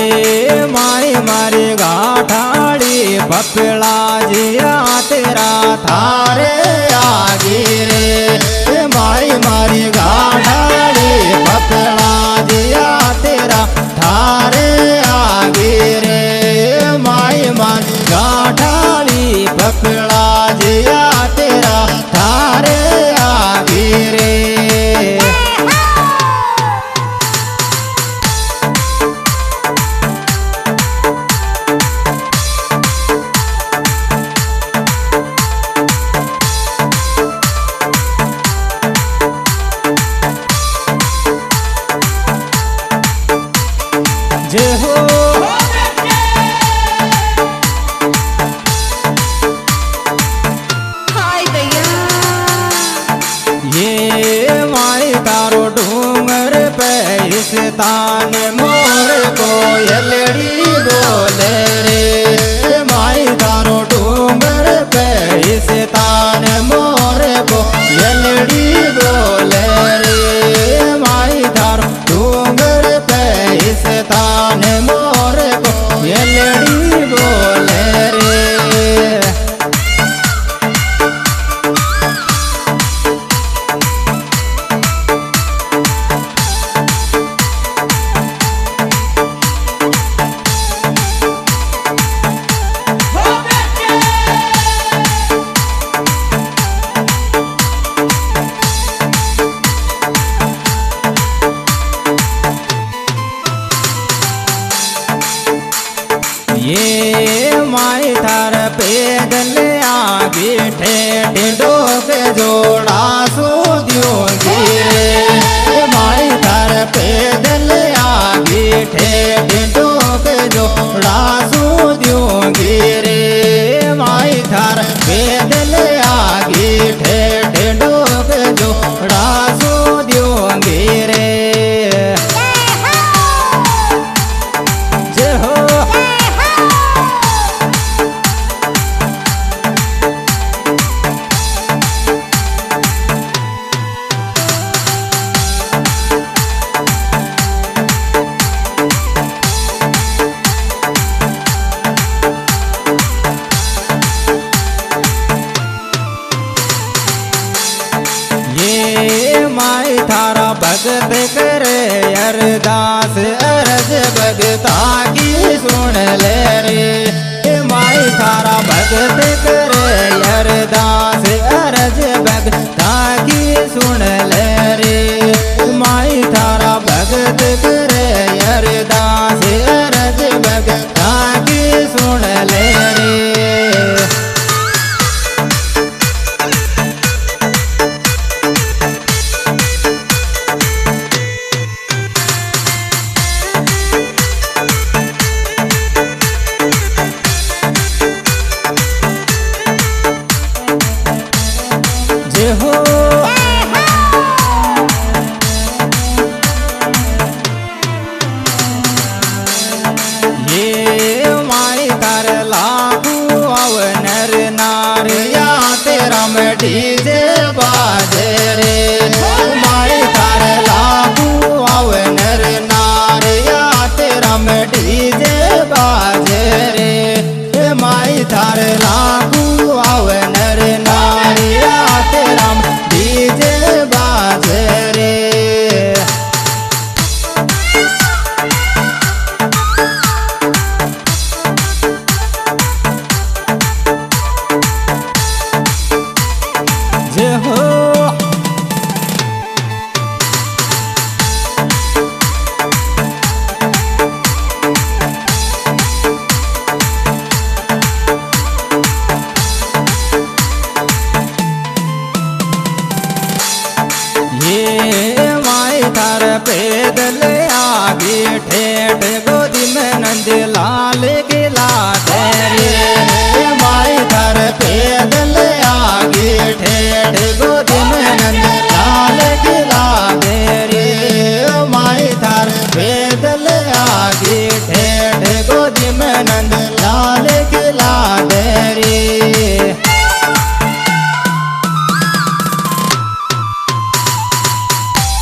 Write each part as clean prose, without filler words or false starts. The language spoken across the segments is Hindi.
माई मारी गाठाड़ी पपला जिया तेरा थारे आगे रे माई मारी गाठाड़ी पपला जिया तेरा थारे आगे रे माई मारी गाठाड़ी पपला जिया तेरा थारे आगे रे जय हो हाय भैया ये माई तारो डूंगर पे इस तान मोर कोयलड़ी बोले रे माई तारो डूंगर पे इस तान मोर कोयलड़ी बोले रे माई तारो डूंगर पे इस तान मोर कोयलड़ी बोले रे ये माई थार पैदल आगे ठेठ डोक जोड़ा सो दियोगी रे माई थार पैदल आगे ठेठ डोक जोड़ा सो दियोगी रे माई थार पैदल आगे ठेठ डोक जोड़ा सो दियोगी रे जय हो ये माई थारा भगत करे अरदास अरज भगता की सुन ले रे माई थारा भगत करे अरदास अरज भगता की सुन ले रे माई थारा भगत करे अरदास अरज भगता की सुन ले रे जय हो ये माई कर लागू अवनर नार या तेरा में डीजे बाजे रे माई कर लागू अवनर नार या तेरा में डीजे बाजे रे माई थार लागू अवनर नार या तेरा में डीजे बाजे रे जय हो ये माई थार पैदल आगे ठेठ गोदी में नंद लाल गिला रे माई थार पैदल आगे ठेठ गोदी में नंद लाल गिला रे माई थार पैदल आगे ठेठ गोदी में नंद लाल गिला रे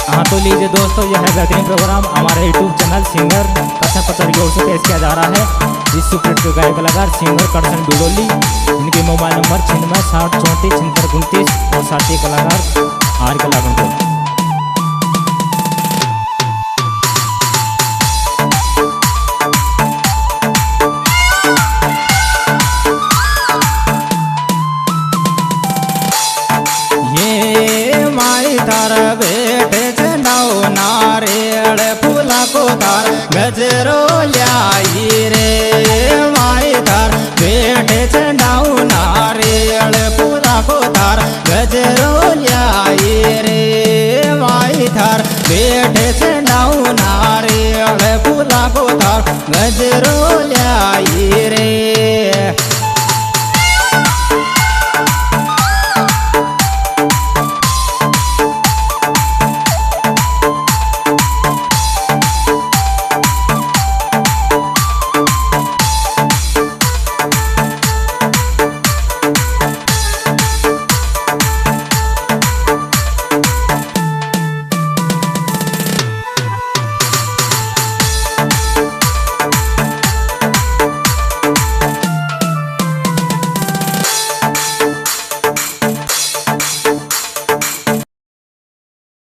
हाँ तो लीजिए दोस्तों यह है बेहतरीन प्रोग्राम हमारे यूट्यूब चैनल सिंगर करसन पचौड़ी की ओर से पेश किया जा रहा है। इस सुप्रसिद्ध गायक कलाकार सिंगर करसन बिडोली, इनके मोबाइल नंबर 96 60 34 36 29 और साथी कलाकार आर कलाकार को। तार बेटे चंडाओ नारियल फूला को तार गजरो लाई रे माई तार बेटे चंडाओ नारियल फूला को तार गजरो लाई रे माई तार बेटे चंडाओ नारियल फूला को तार गजरो लाई रे।